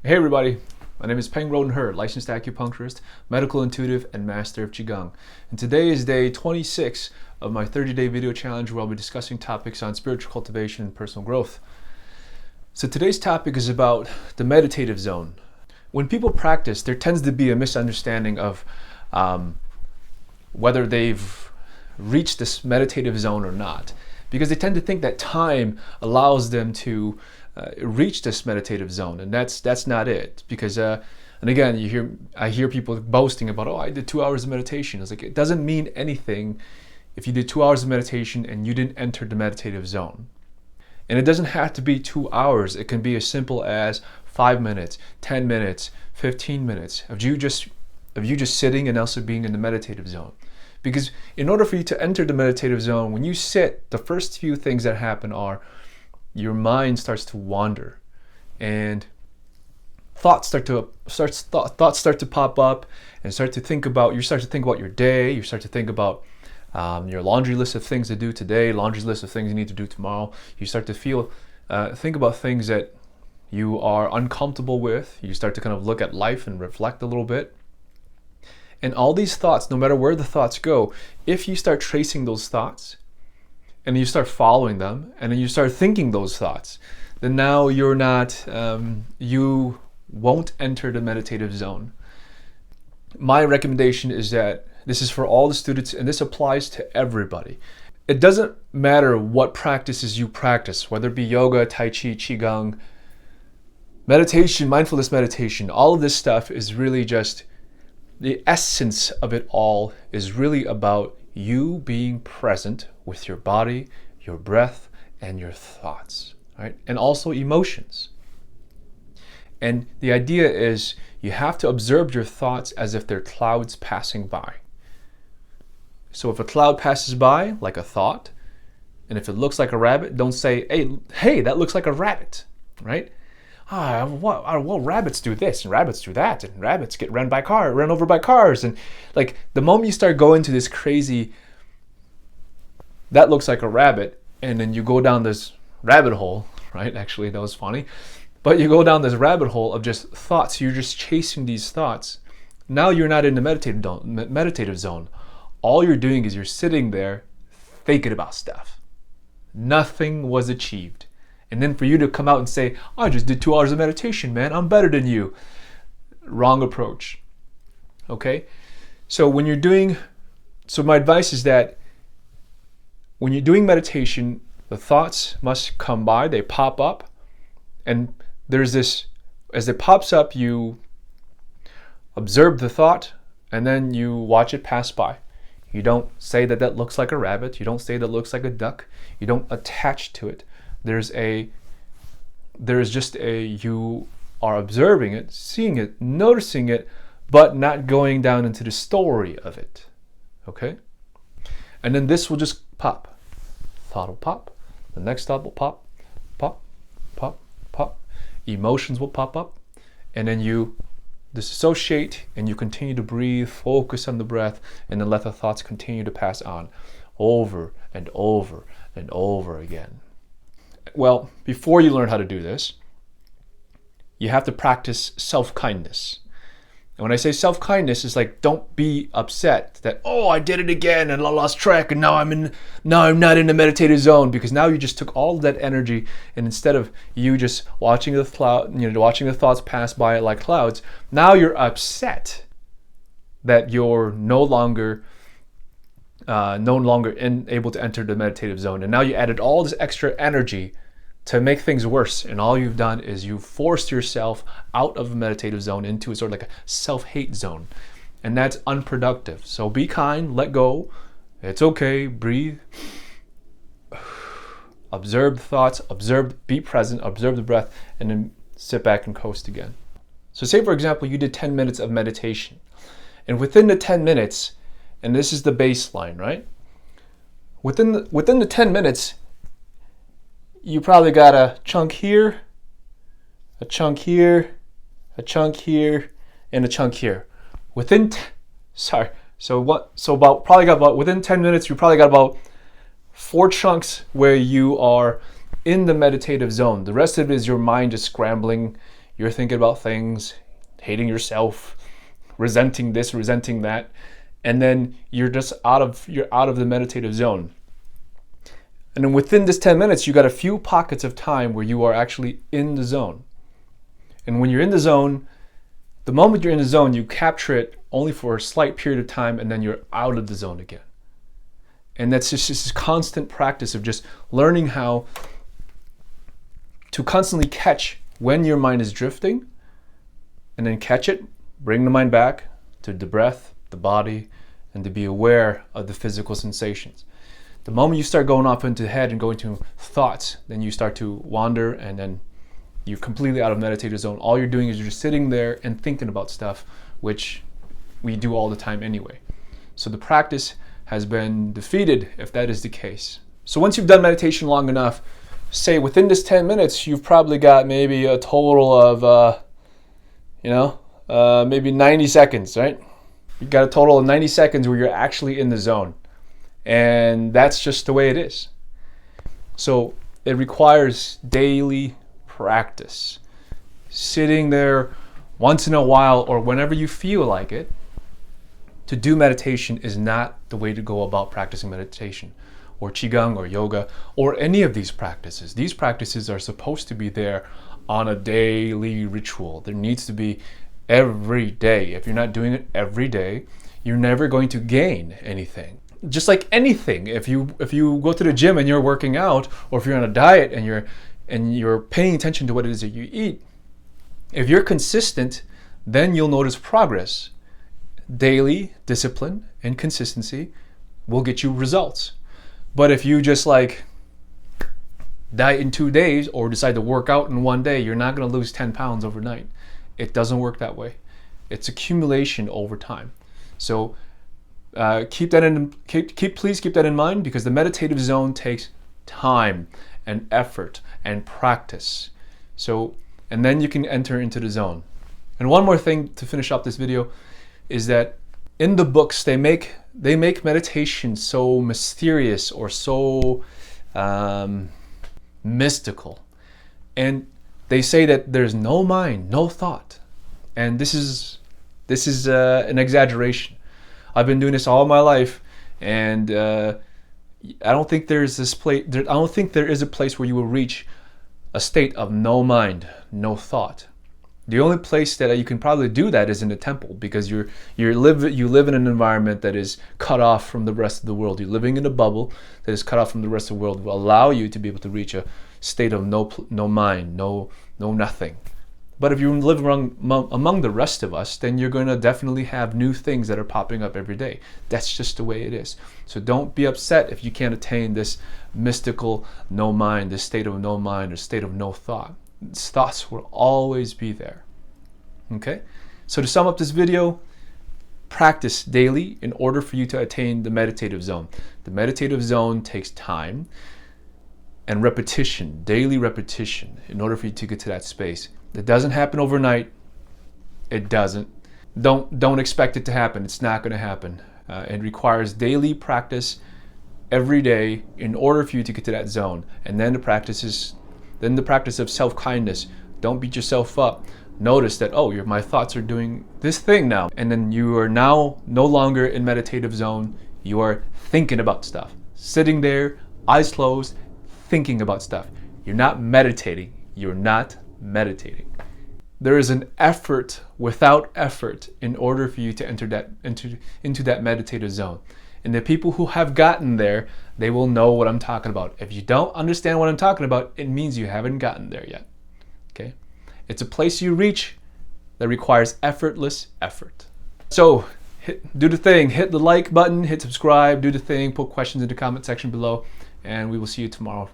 Hey everybody, my name is Peng Roden He, licensed acupuncturist, medical intuitive, and master of Qigong. And today is day 26 of my 30-day video challenge where I'll be discussing topics on spiritual cultivation and personal growth. So today's topic is about the meditative zone. When people practice, there tends to be a misunderstanding of whether they've reached this meditative zone or not, because they tend to think that time allows them to reach this meditative zone, and that's not it. Because and again, I hear people boasting about, oh, I did 2 hours of meditation. It's like, it doesn't mean anything if you did 2 hours of meditation and you didn't enter the meditative zone. And it doesn't have to be 2 hours. It can be as simple as 5 minutes, 10 minutes, 15 minutes of you just sitting and also being in the meditative zone. Because in order for you to enter the meditative zone, when you sit, the first few things that happen are your mind starts to wander, and thoughts start to pop up, and you start to think about your day. You start to think about your laundry list of things to do today, laundry list of things you need to do tomorrow. You start to think about things that you are uncomfortable with. You start to kind of look at life and reflect a little bit. And all these thoughts, no matter where the thoughts go, if you start tracing those thoughts and you start following them and then you start thinking those thoughts, then now you won't enter the meditative zone. My recommendation is that this is for all the students, and this applies to everybody. It doesn't matter what practices you practice, whether it be yoga, tai chi, qigong, meditation, mindfulness meditation. All of this stuff is really just, the essence of it all is really about you being present with your body, your breath, and your thoughts, right? And also emotions. And the idea is you have to observe your thoughts as if they're clouds passing by. So if a cloud passes by, like a thought, and if it looks like a rabbit, don't say, hey, that looks like a rabbit, right? Well, rabbits do this and rabbits do that, and rabbits get run over by cars. And like, the moment you start going to this crazy, that looks like a rabbit, and then you go down this rabbit hole, right? Actually, that was funny. But you go down this rabbit hole of just thoughts. You're just chasing these thoughts. Now you're not in the meditative zone. All you're doing is you're sitting there thinking about stuff. Nothing was achieved. And then for you to come out and say, I just did 2 hours of meditation, man, I'm better than you. Wrong approach. Okay? So my advice is that when you're doing meditation, the thoughts must come by, they pop up, and there's this, as it pops up, you observe the thought, and then you watch it pass by. You don't say that looks like a rabbit. You don't say that looks like a duck. You don't attach to it. You are observing it, seeing it, noticing it, but not going down into the story of it. Okay? And then this will just pop. Thought will pop. The next thought will pop, pop, pop, pop. Emotions will pop up. And then you disassociate and you continue to breathe, focus on the breath, and then let the thoughts continue to pass on over and over and over again. Well, before you learn how to do this, you have to practice self-kindness. And when I say self-kindness, it's like, don't be upset that, oh, I did it again and I lost track and now I'm not in the meditative zone, because now you just took all of that energy, and instead of you just watching the thoughts pass by like clouds, now you're upset that you're no longer able to enter the meditative zone. And now you added all this extra energy to make things worse, and all you've done is you've forced yourself out of the meditative zone into a sort of like a self-hate zone, and that's unproductive. So be kind, let go, it's okay, breathe, observe the thoughts, be present, observe the breath, and then sit back and coast again. So say, for example, you did 10 minutes of meditation, and within the 10 minutes, and this is the baseline, right? Within the 10 minutes, you probably got a chunk here, a chunk here, a chunk here, and a chunk here. Within 10 minutes, you probably got about 4 chunks where you are in the meditative zone. The rest of it is your mind just scrambling. you're thinking about things, hating yourself, resenting this, resenting that, and then you're out of the meditative zone. And then within this 10 minutes, you got a few pockets of time where you are actually in the zone. And when you're in the zone, the moment you're in the zone, you capture it only for a slight period of time, and then you're out of the zone again. And that's just this constant practice of just learning how to constantly catch when your mind is drifting, and then catch it, bring the mind back to the breath, the body, and to be aware of the physical sensations. The moment you start going off into the head and going to thoughts, then you start to wander, and then you're completely out of meditative zone. All you're doing is you're just sitting there and thinking about stuff, which we do all the time anyway. So the practice has been defeated if that is the case. So once you've done meditation long enough, say within this 10 minutes, you've probably got maybe a total of, maybe 90 seconds, right? You've got a total of 90 seconds where you're actually in the zone. And that's just the way it is. So it requires daily practice. Sitting there once in a while or whenever you feel like it to do meditation is not the way to go about practicing meditation or qigong or yoga or any of these practices. These practices are supposed to be there on a daily ritual. There needs to be every day. If you're not doing it every day, you're never going to gain anything. Just like anything, if you go to the gym and you're working out, or if you're on a diet and you're paying attention to what it is that you eat, if you're consistent, then you'll notice progress. Daily discipline and consistency will get you results. But if you just diet in 2 days or decide to work out in 1 day, you're not going to lose 10 pounds overnight. It doesn't work that way. It's accumulation over time. So please keep that in mind, because the meditative zone takes time and effort and practice. So, and then you can enter into the zone. And one more thing to finish up this video is that in the books they make meditation so mysterious or so mystical, and they say that there's no mind, no thought, and this is an exaggeration. I've been doing this all my life, and I don't think there is a place where you will reach a state of no mind, no thought. The only place that you can probably do that is in a temple, because you live in an environment that is cut off from the rest of the world. You're living in a bubble that is cut off from the rest of the world, will allow you to be able to reach a state of no mind, no nothing. But if you live among the rest of us, then you're going to definitely have new things that are popping up every day. That's just the way it is. So don't be upset if you can't attain this mystical no mind, this state of no mind, or state of no thought. Thoughts will always be there. Okay? So to sum up this video, practice daily in order for you to attain the meditative zone. The meditative zone takes time and repetition, daily repetition, in order for you to get to that space. It doesn't happen overnight. It doesn't. Don't expect it to happen. It's not going to happen. It requires daily practice every day in order for you to get to that zone. And then the practice of self-kindness. Don't beat yourself up. Notice that, my thoughts are doing this thing now. And then you are now no longer in meditative zone. You are thinking about stuff. Sitting there, eyes closed, thinking about stuff. You're not meditating. You're not meditating. There is an effort without effort in order for you to enter into that meditative zone. And the people who have gotten there, they will know what I'm talking about. If you don't understand what I'm talking about, it means you haven't gotten there yet. Okay? It's a place you reach that requires effortless effort. So do the thing. Hit the like button, hit subscribe, do the thing, put questions in the comment section below, and we will see you tomorrow